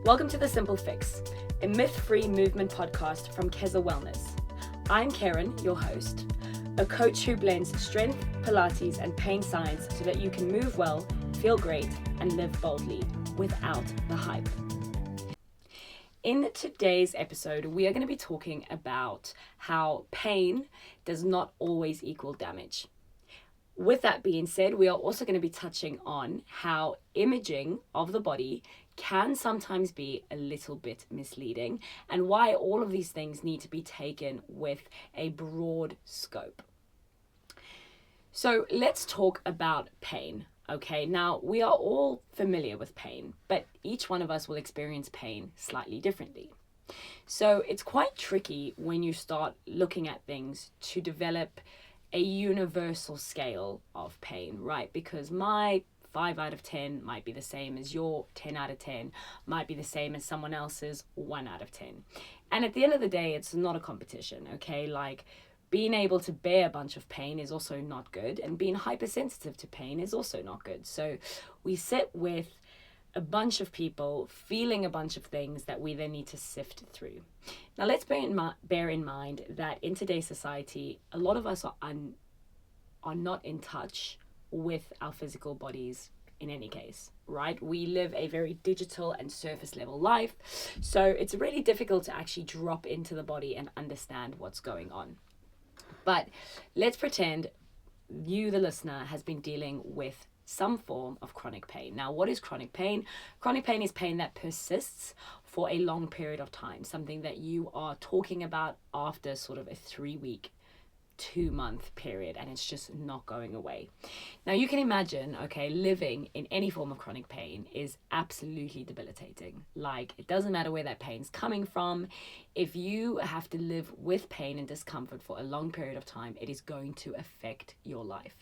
Welcome to The Simple Fix, a myth-free movement podcast from KezaWellness. I'm Kerryn, your host, a coach who blends strength, Pilates, and pain science so that you can move well, feel great, and live boldly without the hype. In today's episode, we are going to be talking about how pain does not always equal damage. With that being said, we are also going to be touching on how imaging of the body can sometimes be a little bit misleading and why all of these things need to be taken with a broad scope. So let's talk about pain. Okay, now we are all familiar with pain, but each one of us will experience pain slightly differently. So it's quite tricky when you start looking at things to develop a universal scale of pain, right? Because my 5 out of 10 might be the same as your 10 out of 10, might be the same as someone else's 1 out of 10. And at the end of the day, it's not a competition, okay? Like, being able to bear a bunch of pain is also not good, and being hypersensitive to pain is also not good. So we sit with a bunch of people feeling a bunch of things that we then need to sift through. Now, let's bear in mind that in today's society, a lot of us are not in touch with our physical bodies in any case, right? We live a very digital and surface level life, so it's really difficult to actually drop into the body and understand what's going on. But let's pretend you, the listener, has been dealing with some form of chronic pain. Now, what is chronic pain? Chronic pain is pain that persists for a long period of time, something that you are talking about after sort of a 3-week, 2-month period, and it's just not going away. Now, you can imagine, okay, living in any form of chronic pain is absolutely debilitating. Like, it doesn't matter where that pain's coming from. If you have to live with pain and discomfort for a long period of time, it is going to affect your life.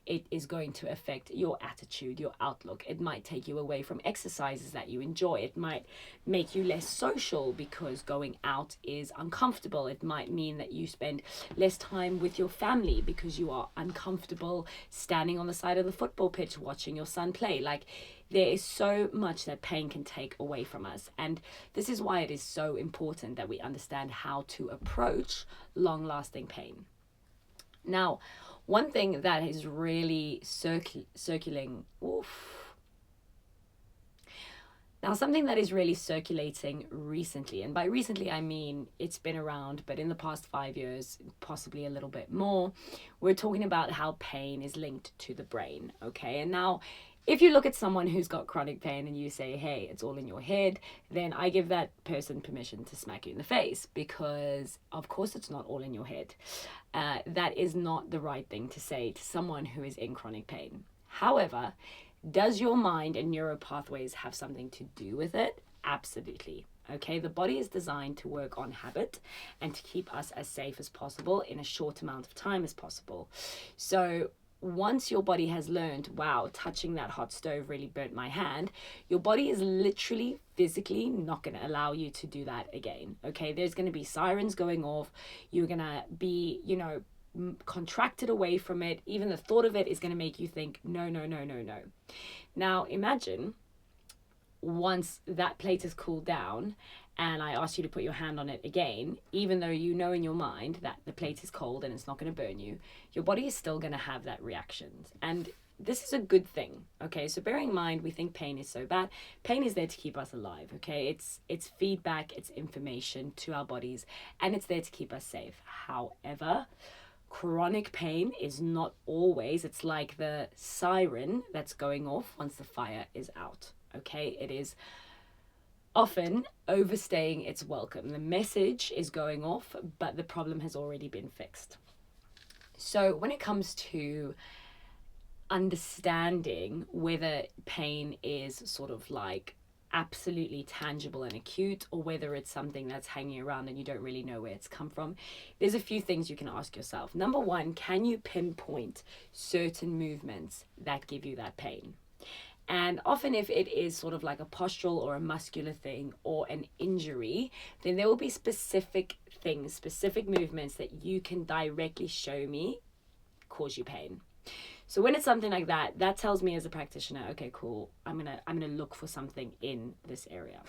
It is going to affect your attitude, your outlook. It might take you away from exercises that you enjoy. It might make you less social because going out is uncomfortable. It might mean that you spend less time with your family because you are uncomfortable standing on the side of the football pitch watching your son play. Like, there is so much that pain can take away from us. And this is why it is so important that we understand how to approach long-lasting pain. Now, one thing that is really circulating recently, and by recently I mean it's been around, but in the past 5 years, possibly a little bit more, we're talking about how pain is linked to the brain, okay? And now, if you look at someone who's got chronic pain and you say, hey, it's all in your head, then I give that person permission to smack you in the face, because of course it's not all in your head. That is not the right thing to say to someone who is in chronic pain. However, does your mind and neural pathways have something to do with it? Absolutely. Okay, the body is designed to work on habit and to keep us as safe as possible in a short amount of time as possible. So once your body has learned, wow, touching that hot stove really burnt my hand, your body is literally physically not going to allow you to do that again. Okay, there's going to be sirens going off. You're going to be, contracted away from it. Even the thought of it is going to make you think, no. Now, imagine once that plate has cooled down and I ask you to put your hand on it again, even though you know in your mind that the plate is cold and it's not going to burn you, your body is still going to have that reaction. And this is a good thing, okay? So bearing in mind, we think pain is so bad. Pain is there to keep us alive, okay? It's feedback, it's information to our bodies, and it's there to keep us safe. However, chronic pain is not always, it's like the siren that's going off once the fire is out, okay? It is often overstaying its welcome. The message is going off, but the problem has already been fixed. So when it comes to understanding whether pain is sort of like absolutely tangible and acute, or whether it's something that's hanging around and you don't really know where it's come from, there's a few things you can ask yourself. Number one, can you pinpoint certain movements that give you that pain? And often if it is sort of like a postural or a muscular thing or an injury, then there will be specific things, specific movements that you can directly show me cause you pain. So when it's something like that tells me as a practitioner, okay, cool, I'm gonna look for something in this area.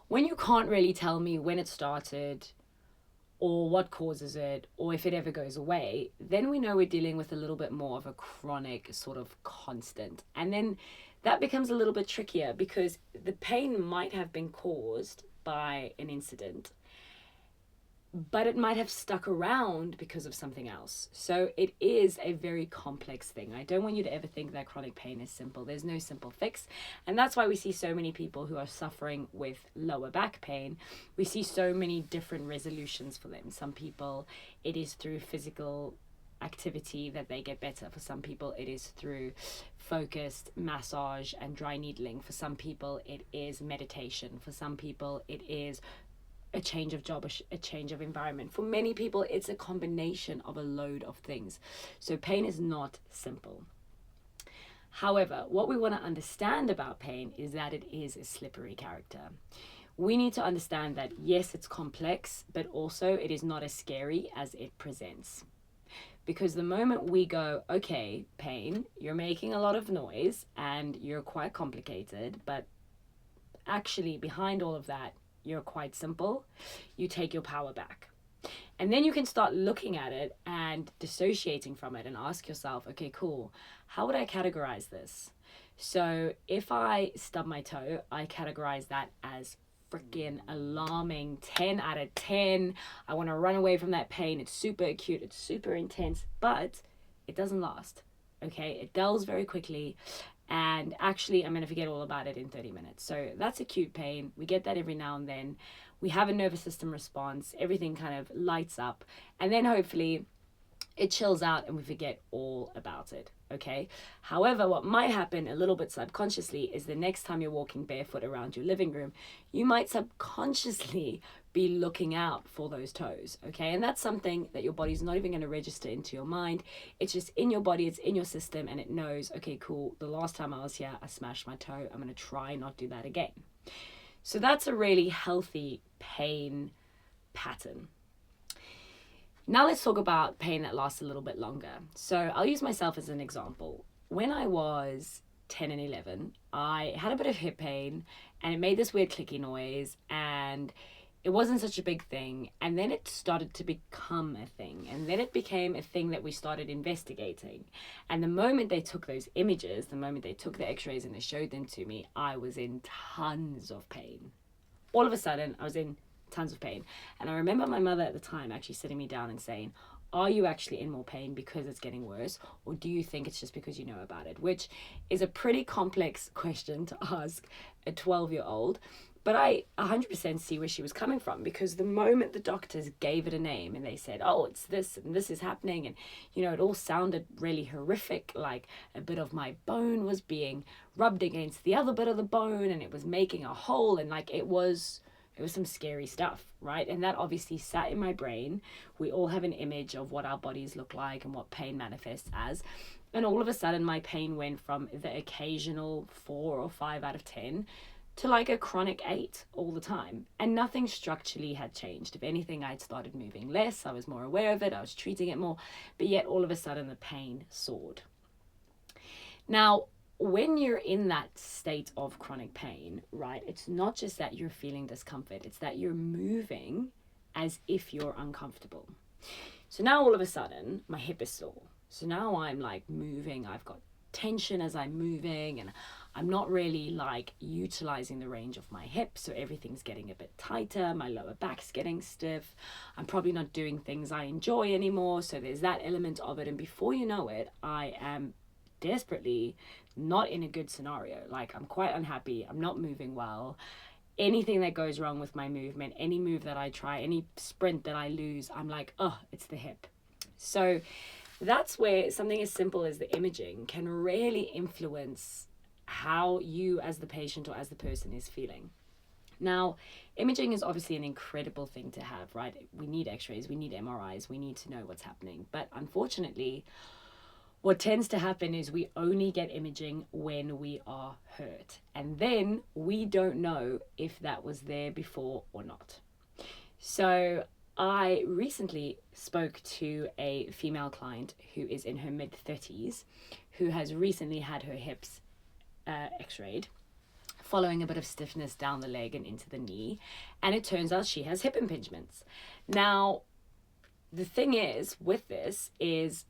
When you can't really tell me when it started or what causes it or if it ever goes away, then we know we're dealing with a little bit more of a chronic sort of constant. And then that becomes a little bit trickier because the pain might have been caused by an incident, but it might have stuck around because of something else. So it is a very complex thing. I don't want you to ever think that chronic pain is simple. There's no simple fix. And that's why we see so many people who are suffering with lower back pain. We see so many different resolutions for them. Some people, it is through physical activity that they get better. For some people, it is through focused massage and dry needling. For some people, it is meditation. For some people, it is a change of job, a change of environment. For many people, it's a combination of a load of things. So pain is not simple. However, what we want to understand about pain is that it is a slippery character. We need to understand that yes, it's complex, but also it is not as scary as it presents. Because the moment we go, okay, pain, you're making a lot of noise and you're quite complicated, but actually behind all of that, you're quite simple, you take your power back. And then you can start looking at it and dissociating from it and ask yourself, okay, cool, how would I categorize this? So if I stub my toe, I categorize that as freaking alarming, 10 out of 10. I want to run away from that pain. It's super acute, it's super intense, but it doesn't last, okay? It dulls very quickly. And actually, I'm going to forget all about it in 30 minutes. So that's acute pain. We get that every now and then. We have a nervous system response. Everything kind of lights up. And then hopefully it chills out and we forget all about it. Okay. However, what might happen a little bit subconsciously is the next time you're walking barefoot around your living room, you might subconsciously be looking out for those toes. Okay. And that's something that your body's not even going to register into your mind. It's just in your body, it's in your system, and it knows, okay, cool. The last time I was here, I smashed my toe. I'm going to try not do that again. So that's a really healthy pain pattern. Now let's talk about pain that lasts a little bit longer. So I'll use myself as an example. When I was 10 and 11, I had a bit of hip pain and it made this weird clicky noise and it wasn't such a big thing. And then it started to become a thing. And then it became a thing that we started investigating. And the moment they took those images, the moment they took the X-rays and they showed them to me, I was in tons of pain. All of a sudden, I was in tons of pain. And I remember my mother at the time actually sitting me down and saying, are you actually in more pain because it's getting worse, or do you think it's just because you know about it? Which is a pretty complex question to ask a 12-year-old, but I 100% see where she was coming from, because the moment the doctors gave it a name and they said, oh, it's this and this is happening, and you know, it all sounded really horrific, like a bit of my bone was being rubbed against the other bit of the bone and it was making a hole, and like it was some scary stuff, right? And that obviously sat in my brain. We all have an image of what our bodies look like and what pain manifests as. And all of a sudden, my pain went from the occasional 4 or 5 out of 10 to like a chronic 8 all the time. And nothing structurally had changed. If anything, I'd started moving less. I was more aware of it. I was treating it more. But yet, all of a sudden, the pain soared. Now, when you're in that state of chronic pain, right, it's not just that you're feeling discomfort, it's that you're moving as if you're uncomfortable. So now all of a sudden, my hip is sore. So now I'm like moving, I've got tension as I'm moving, and I'm not really like utilizing the range of my hip, so everything's getting a bit tighter, my lower back's getting stiff, I'm probably not doing things I enjoy anymore, so there's that element of it, and before you know it, I am desperately not in a good scenario. Like, I'm quite unhappy, I'm not moving well. Anything that goes wrong with my movement, any move that I try, any sprint that I lose, I'm like, oh, it's the hip. So that's where something as simple as the imaging can really influence how you as the patient or as the person is feeling. Now, imaging is obviously an incredible thing to have, right? We need X-rays, we need MRIs, we need to know what's happening. But unfortunately, what tends to happen is we only get imaging when we are hurt. And then we don't know if that was there before or not. So I recently spoke to a female client who is in her mid-30s, who has recently had her hips X-rayed following a bit of stiffness down the leg and into the knee. And it turns out she has hip impingements. Now, the thing is with this is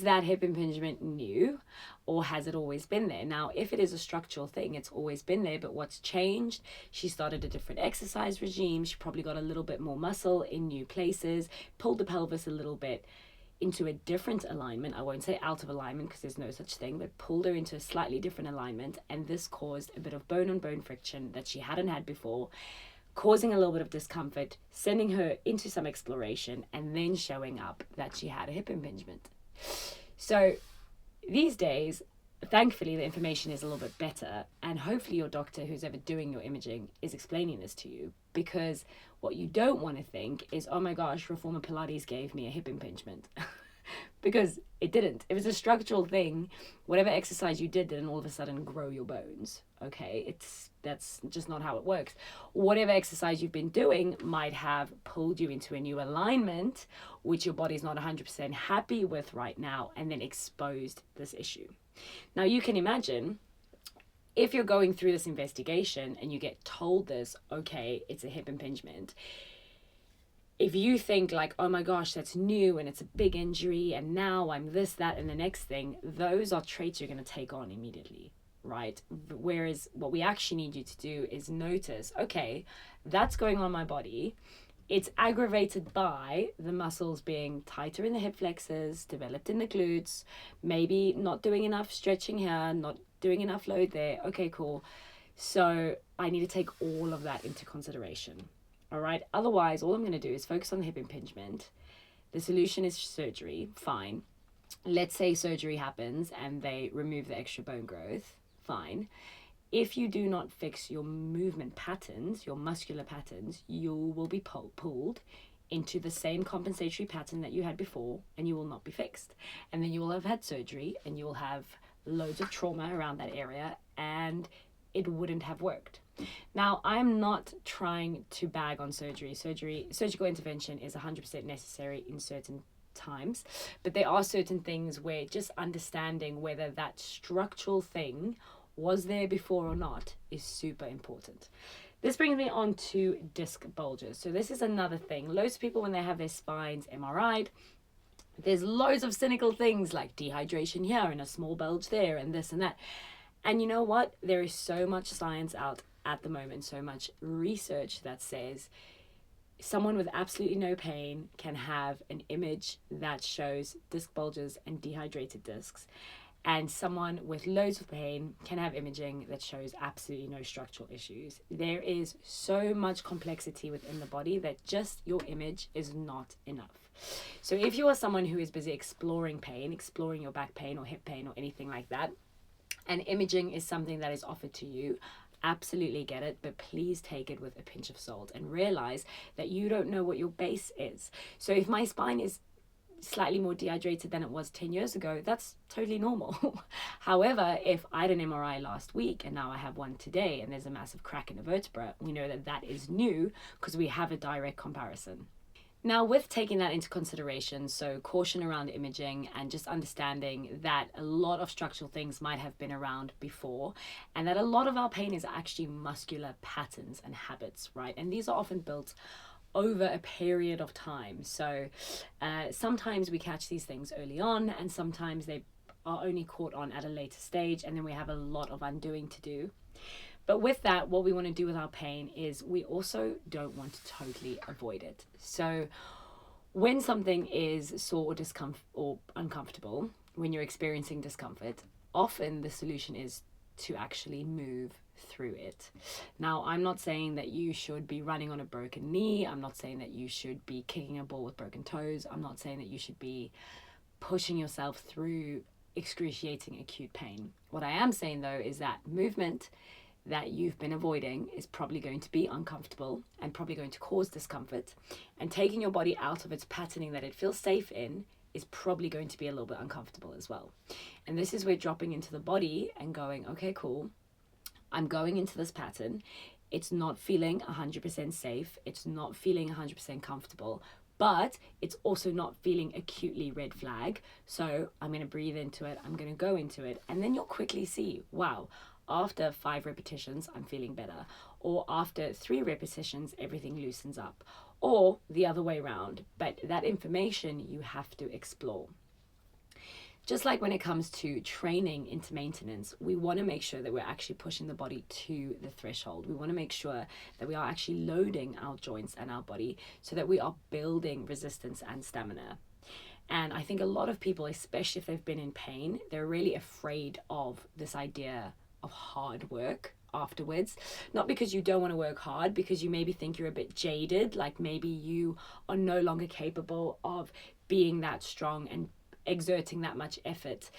that hip impingement new, or has it always been there? Now, if it is a structural thing, it's always been there, but what's changed? She started a different exercise regime. She probably got a little bit more muscle in new places, pulled the pelvis a little bit into a different alignment. I won't say out of alignment because there's no such thing, but pulled her into a slightly different alignment, and this caused a bit of bone-on-bone friction that she hadn't had before, causing a little bit of discomfort, sending her into some exploration, and then showing up that she had a hip impingement. So these days, thankfully, the information is a little bit better, and hopefully your doctor who's ever doing your imaging is explaining this to you, because what you don't want to think is, oh my gosh, Reformer Pilates gave me a hip impingement. Because it didn't. It was a structural thing. Whatever exercise you didn't all of a sudden grow your bones. Okay, that's just not how it works. Whatever exercise you've been doing might have pulled you into a new alignment, which your body's not 100% happy with right now, and then exposed this issue. Now you can imagine, if you're going through this investigation and you get told this, okay, it's a hip impingement, if you think like, oh my gosh, that's new and it's a big injury and now I'm this, that, and the next thing, those are traits you're going to take on immediately, right? Whereas what we actually need you to do is notice, okay, that's going on in my body. It's aggravated by the muscles being tighter in the hip flexors, developed in the glutes, maybe not doing enough stretching here, not doing enough load there. Okay, cool. So I need to take all of that into consideration. All right. Otherwise, all I'm going to do is focus on the hip impingement. The solution is surgery. Fine. Let's say surgery happens and they remove the extra bone growth. Fine. If you do not fix your movement patterns, your muscular patterns, you will be pulled into the same compensatory pattern that you had before, and you will not be fixed. And then you will have had surgery and you will have loads of trauma around that area, and it wouldn't have worked. Now, I'm not trying to bag on surgery. Surgical intervention is 100% necessary in certain times, but there are certain things where just understanding whether that structural thing was there before or not is super important. This brings me on to disc bulges. So this is another thing. Loads of people, when they have their spines MRI'd, there's loads of cynical things like dehydration here and a small bulge there and this and that. And you know what? There is so much science out at the moment, so much research that says someone with absolutely no pain can have an image that shows disc bulges and dehydrated discs, and someone with loads of pain can have imaging that shows absolutely no structural issues. There is so much complexity within the body that just your image is not enough. So if you are someone who is busy exploring pain, exploring your back pain or hip pain or anything like that, and imaging is something that is offered to you, absolutely get it, but please take it with a pinch of salt and realize that you don't know what your base is. So if my spine is slightly more dehydrated than it was 10 years ago, that's totally normal. However, if I had an MRI last week and now I have one today and there's a massive crack in a vertebra, we know that that is new because we have a direct comparison. Now, with taking that into consideration, so caution around imaging and just understanding that a lot of structural things might have been around before, and that a lot of our pain is actually muscular patterns and habits, right? And these are often built over a period of time. So sometimes we catch these things early on, and sometimes they are only caught on at a later stage, and then we have a lot of undoing to do. But with that, what we want to do with our pain is we also don't want to totally avoid it. So when something is sore or uncomfortable, when you're experiencing discomfort, often the solution is to actually move through it. Now, I'm not saying that you should be running on a broken knee. I'm not saying that you should be kicking a ball with broken toes. I'm not saying that you should be pushing yourself through excruciating acute pain. What I am saying, though, is that movement that you've been avoiding is probably going to be uncomfortable and probably going to cause discomfort, and taking your body out of its patterning that it feels safe in is probably going to be a little bit uncomfortable as well. And this is where dropping into the body and going, okay, cool, I'm going into this pattern. It's not feeling 100% safe. It's not feeling 100% comfortable, but it's also not feeling acutely red flag. So I'm going to breathe into it. I'm going to go into it. And then you'll quickly see, wow, after 5 repetitions, I'm feeling better. Or after 3 repetitions, everything loosens up. Or the other way around. But that information you have to explore. Just like when it comes to training into maintenance, we want to make sure that we're actually pushing the body to the threshold. We want to make sure that we are actually loading our joints and our body so that we are building resistance and stamina. And I think a lot of people, especially if they've been in pain, they're really afraid of this idea of hard work afterwards. Not because you don't want to work hard, because you maybe think you're a bit jaded, like maybe you are no longer capable of being that strong and exerting that much effort.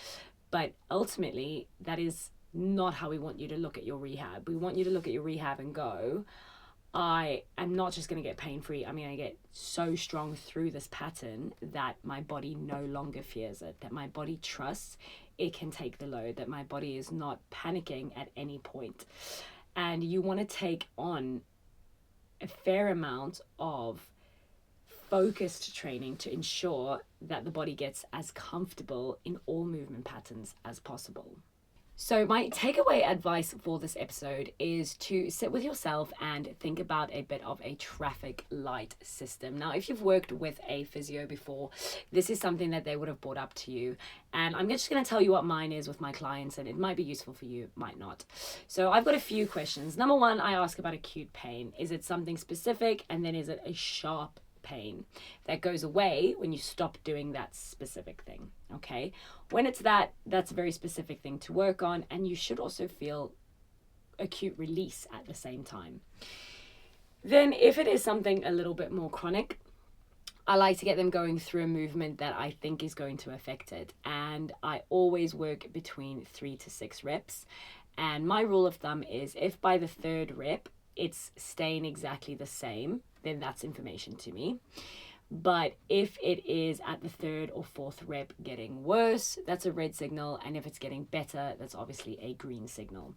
But ultimately, that is not how we want you to look at your rehab. We want you to look at your rehab and go, I am not just going to get pain-free. I'm going to get so strong through this pattern that my body no longer fears it, that my body trusts it can take the load, that my body is not panicking at any point. And you want to take on a fair amount of focused training to ensure that the body gets as comfortable in all movement patterns as possible. So my takeaway advice for this episode is to sit with yourself and think about a bit of a traffic light system. Now, if you've worked with a physio before, this is something that they would have brought up to you. And I'm just going to tell you what mine is with my clients, and it might be useful for you, might not. So I've got a few questions. Number one, I ask about acute pain. Is it something specific? And then is it a sharp pain that goes away when you stop doing that specific thing? Okay, when it's that's a very specific thing to work on, and you should also feel acute release at the same time. Then if it is something a little bit more chronic, I like to get them going through a movement that I think is going to affect it, and I always work between 3 to 6 reps. And my rule of thumb is if by the 3rd rep it's staying exactly the same, then that's information to me. But if it is at the 3rd or 4th rep getting worse, that's a red signal. And if it's getting better, that's obviously a green signal.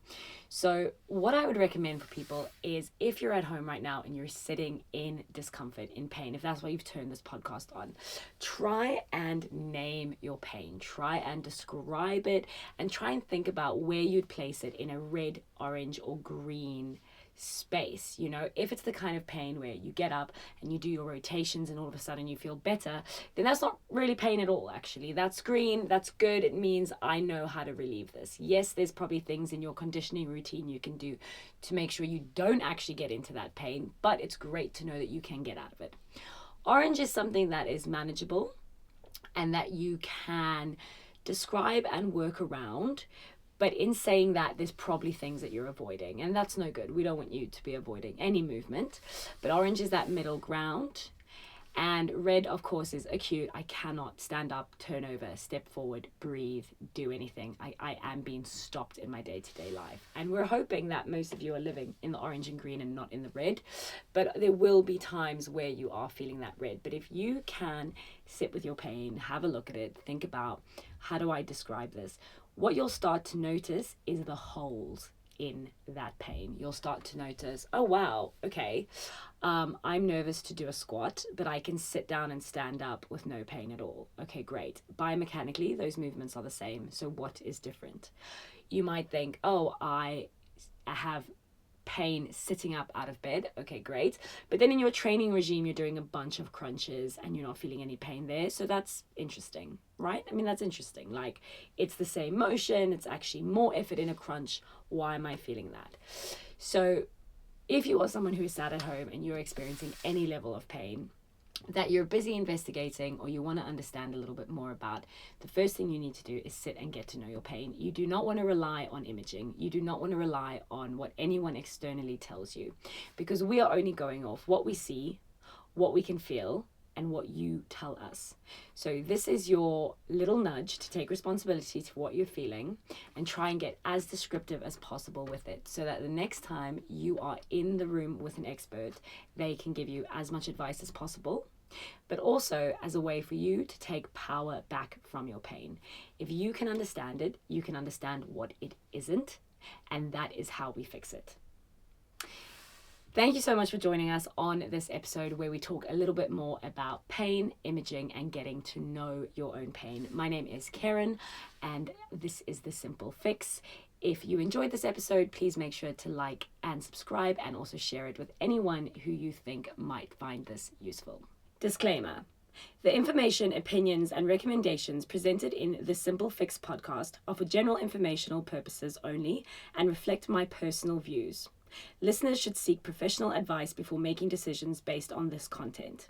So what I would recommend for people is, if you're at home right now and you're sitting in discomfort, in pain, if that's why you've turned this podcast on, try and name your pain. Try and describe it, and try and think about where you'd place it in a red, orange, or green space. You know, if it's the kind of pain where you get up and you do your rotations and all of a sudden you feel better, then that's not really pain at all. Actually, that's green, that's good. It means I know how to relieve this. Yes, there's probably things in your conditioning routine you can do to make sure you don't actually get into that pain, but it's great to know that you can get out of it. Orange is something that is manageable and that you can describe and work around. But in saying that, there's probably things that you're avoiding, and that's no good. We don't want you to be avoiding any movement. But orange is that middle ground. And red, of course, is acute. I cannot stand up, turn over, step forward, breathe, do anything. I am being stopped in my day-to-day life. And we're hoping that most of you are living in the orange and green and not in the red. But there will be times where you are feeling that red. But if you can sit with your pain, have a look at it, think about, how do I describe this? What you'll start to notice is the holes in that pain. You'll start to notice, oh wow, okay, I'm nervous to do a squat, but I can sit down and stand up with no pain at all. Okay, great. Biomechanically, those movements are the same. So what is different? You might think, oh, I have pain sitting up out of bed. Okay, great. But then in your training regime, you're doing a bunch of crunches and you're not feeling any pain there. So that's interesting, right? I mean, that's interesting. Like, it's the same motion. It's actually more effort in a crunch. Why am I feeling that? So if you are someone who is sat at home and you're experiencing any level of pain that you're busy investigating, or you want to understand a little bit more about, the first thing you need to do is sit and get to know your pain. You do not want to rely on imaging. You do not want to rely on what anyone externally tells you, because we are only going off what we see, what we can feel, and what you tell us. So this is your little nudge to take responsibility to what you're feeling and try and get as descriptive as possible with it, so that the next time you are in the room with an expert, they can give you as much advice as possible, but also as a way for you to take power back from your pain. If you can understand it, you can understand what it isn't, and that is how we fix it. Thank you so much for joining us on this episode where we talk a little bit more about pain, imaging, and getting to know your own pain. My name is Kerryn, and this is The Simple Fix. If you enjoyed this episode, please make sure to like and subscribe, and also share it with anyone who you think might find this useful. Disclaimer. The information, opinions, and recommendations presented in the Simple Fix podcast are for general informational purposes only and reflect my personal views. Listeners should seek professional advice before making decisions based on this content.